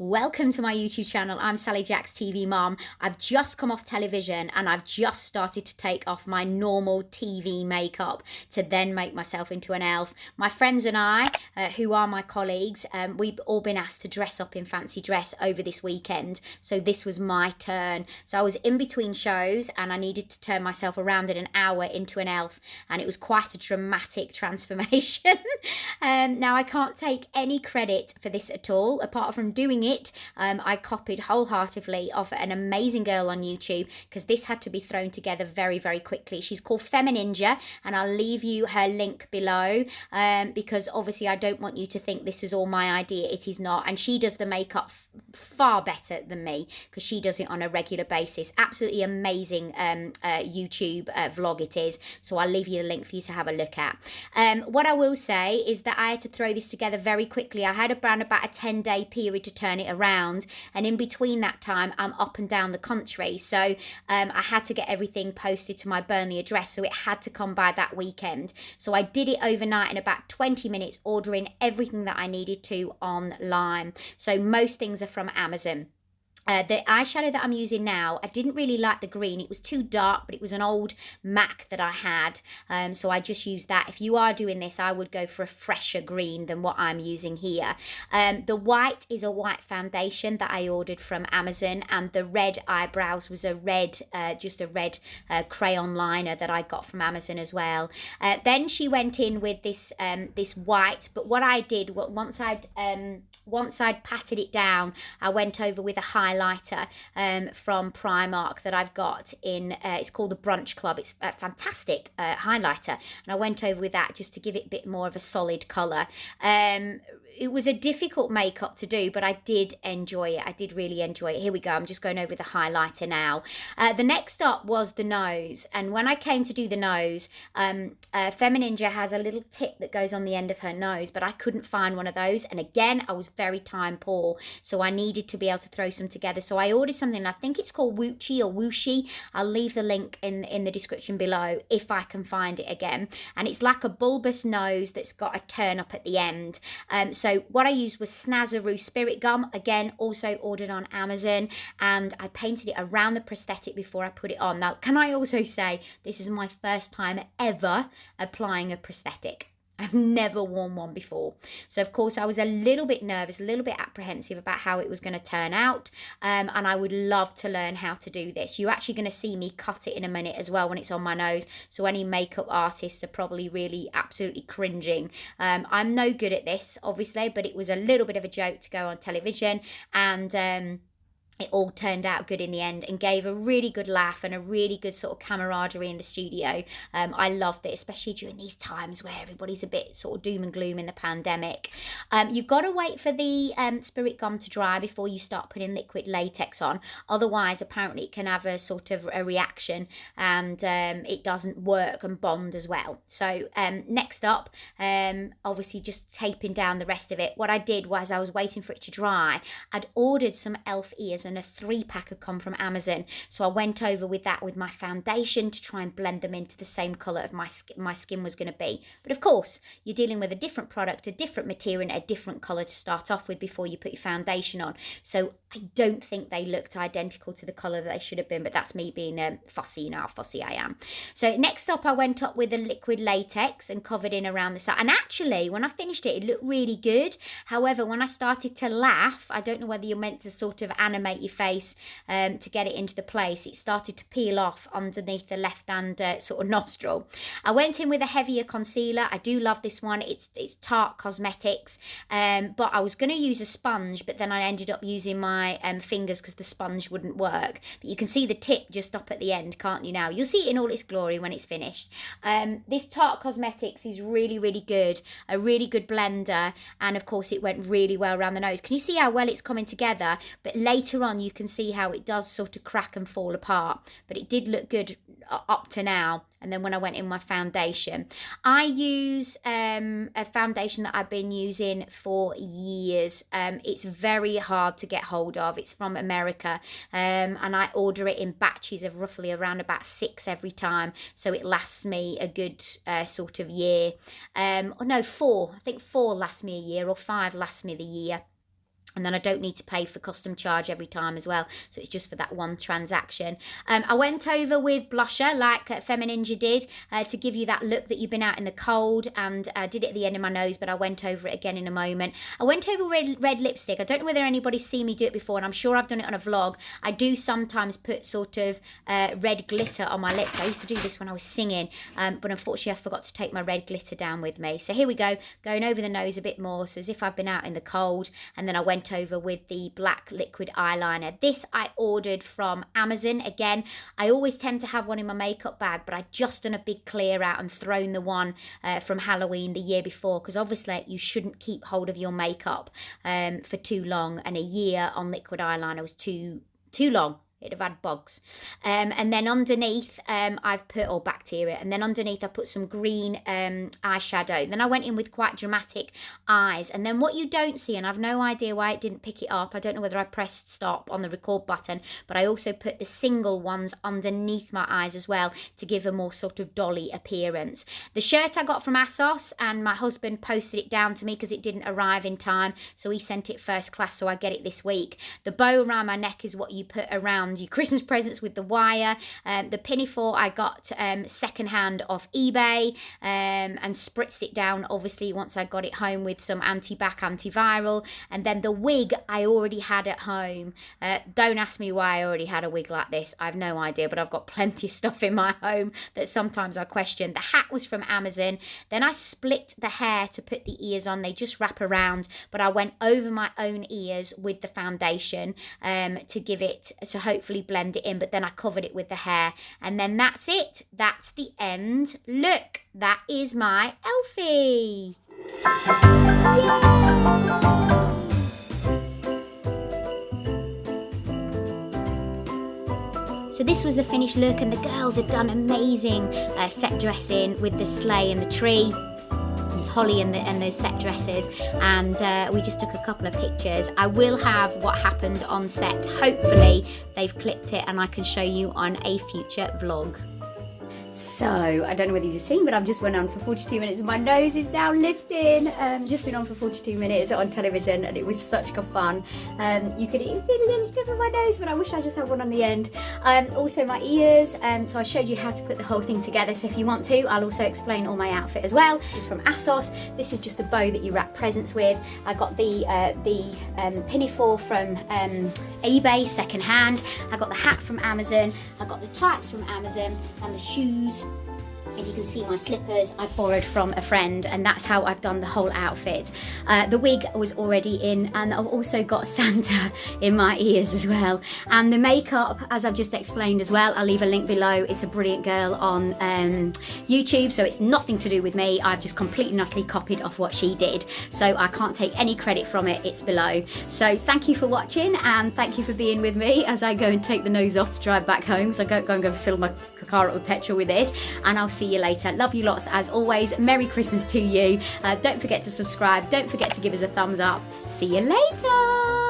Welcome to my YouTube channel. I'm Sally Jack's TV mom. I've just come off television and I've just started to take off my normal TV makeup to then make myself into an elf. My friends and I, who are my colleagues, we've all been asked to dress up in fancy dress over this weekend. So this was my turn. So I was in between shows and I needed to turn myself around in an hour into an elf. And it was quite a dramatic transformation. Now I can't take any credit for this at all, apart from doing it. I copied wholeheartedly off an amazing girl on YouTube because this had to be thrown together very, very quickly. She's called Femininja, and I'll leave you her link below because obviously I don't want you to think this is all my idea. It is not. And she does the makeup far better than me because she does it on a regular basis. Absolutely amazing YouTube vlog it is. So I'll leave you the link for you to have a look at. What I will say is that I had to throw this together very quickly. I had around about a 10-day period to turn it around, and in between that time I'm up and down the country, so I had to get everything posted to my Burnley address, so it had to come by that weekend. So I did it overnight in about 20 minutes, ordering everything that I needed to online. So most things are from Amazon. The eyeshadow that I'm using now, I didn't really like the green. It was too dark, but it was an old MAC that I had. So I just used that. If you are doing this, I would go for a fresher green than what I'm using here. The white is a white foundation that I ordered from Amazon. And the red eyebrows was a red, just a red crayon liner that I got from Amazon as well. Then she went in with this this white. But what I did, once I'd patted it down, I went over with a highlighter from Primark that I've got in, it's called the Brunch Club. It's a fantastic highlighter, and I went over with that just to give it a bit more of a solid colour. It was a difficult makeup to do, but I did enjoy it. I did really enjoy it. Here we go. I'm just going over the highlighter now. The next up was the nose, and when I came to do the nose, Femininja has a little tip that goes on the end of her nose, but I couldn't find one of those, and again I was very time poor, so I needed to be able to throw some together. So I ordered something, I think it's called Woochie or Woochie. I'll leave the link in the description below if I can find it again. And it's like a bulbous nose that's got a turn up at the end. So what I used was Snazzaroo Spirit Gum, again also ordered on Amazon, and I painted it around the prosthetic before I put it on. Now can I also say this is my first time ever applying a prosthetic. I've never worn one before. So, of course, I was a little bit nervous, a little bit apprehensive about how it was going to turn out. And I would love to learn how to do this. You're actually going to see me cut it in a minute as well when it's on my nose. So any makeup artists are probably really absolutely cringing. I'm no good at this, obviously, but it was a little bit of a joke to go on television. And it all turned out good in the end and gave a really good laugh and a really good sort of camaraderie in the studio. I loved it, especially during these times where everybody's a bit sort of doom and gloom in the pandemic. You've got to wait for the spirit gum to dry before you start putting liquid latex on. Otherwise, apparently it can have a sort of a reaction and it doesn't work and bond as well. So next up, obviously just taping down the rest of it. What I did was I was waiting for it to dry. I'd ordered some elf ears, and a 3-pack had come from Amazon, so I went over with that with my foundation to try and blend them into the same colour of my skin was going to be. But of course you're dealing with a different product, a different material, and a different colour to start off with before you put your foundation on, so I don't think they looked identical to the colour that they should have been, but that's me being fussy. You know how fussy I am. So next up I went up with a liquid latex and covered in around the side, and actually when I finished it, it looked really good. However, when I started to laugh, I don't know whether you're meant to sort of animate your face to get it into the place, it started to peel off underneath the left hand sort of nostril. I went in with a heavier concealer. I do love this one. It's Tarte Cosmetics, but I was going to use a sponge, but then I ended up using my fingers because the sponge wouldn't work. But you can see the tip just up at the end, can't you? Now you'll see it in all its glory when it's finished. This Tarte Cosmetics is really, really good, a really good blender, and of course it went really well around the nose. Can you see how well it's coming together? But later on you can see how it does sort of crack and fall apart, but it did look good up to now. And then when I went in my foundation, I use a foundation that I've been using for years. It's very hard to get hold of. It's from America, and I order it in batches of roughly around about 6 every time, so it lasts me a good sort of year. Or no, 4. I think 4 lasts me a year, or 5 lasts me the year. And then I don't need to pay for custom charge every time as well. So it's just for that one transaction. I went over with blusher like Femininja did to give you that look that you've been out in the cold. And I did it at the end of my nose, but I went over it again in a moment. I went over with red lipstick. I don't know whether anybody's seen me do it before, and I'm sure I've done it on a vlog. I do sometimes put sort of red glitter on my lips. I used to do this when I was singing, but unfortunately I forgot to take my red glitter down with me. So here we go, going over the nose a bit more, so as if I've been out in the cold. And then I went over with the black liquid eyeliner. This I ordered from Amazon. Again, I always tend to have one in my makeup bag, but I just done a big clear out and thrown the one from Halloween the year before, because obviously you shouldn't keep hold of your makeup for too long, and a year on liquid eyeliner was too long. It'd have had bugs. And then underneath, I've put, or bacteria, and then underneath I put some green eyeshadow. Then I went in with quite dramatic eyes. And then what you don't see, and I've no idea why it didn't pick it up, I don't know whether I pressed stop on the record button, but I also put the single ones underneath my eyes as well to give a more sort of dolly appearance. The shirt I got from ASOS, and my husband posted it down to me because it didn't arrive in time, so he sent it first class, so I get it this week. The bow around my neck is what you put around your Christmas presents with the wire. The Pinafore I got secondhand off eBay and spritzed it down obviously once I got it home with some anti-bac, antiviral. And then the wig I already had at home. Don't ask me why I already had a wig like this. I have no idea, but I've got plenty of stuff in my home that sometimes I question. The hat was from Amazon. Then I split the hair to put the ears on. They just wrap around, but I went over my own ears with the foundation to give it, to hopefully blend it in, but then I covered it with the hair. And then that's it. That's the end look. That is my Elfie. So this was the finished look, and the girls had done amazing set dressing with the sleigh and the tree. Holly and those set dresses, and we just took a couple of pictures. I will have what happened on set. Hopefully they've clipped it and I can show you on a future vlog. So, I don't know whether you've seen, but I've just went on for 42 minutes and my nose is now lifting. Just been on for 42 minutes on television and it was such good fun. You could even see a little tip of my nose, but I wish I just had one on the end. Also my ears, so I showed you how to put the whole thing together, so if you want to, I'll also explain all my outfit as well. This is from ASOS. This is just a bow that you wrap presents with. I got the Pinafore from eBay second hand. I got the hat from Amazon. I got the tights from Amazon, and the shoes, and you can see my slippers, I borrowed from a friend, and that's how I've done the whole outfit. The wig was already in, and I've also got Santa in my ears as well. And the makeup, as I've just explained as well, I'll leave a link below. It's a brilliant girl on YouTube, so it's nothing to do with me. I've just completely and utterly copied off what she did, so I can't take any credit from it. It's below. So thank you for watching, and thank you for being with me as I go and take the nose off to drive back home. So go and fill my car up with petrol with this, and I'll see you later. Love you lots as always. Merry Christmas to you. Don't forget to subscribe. Don't forget to give us a thumbs up. See you later.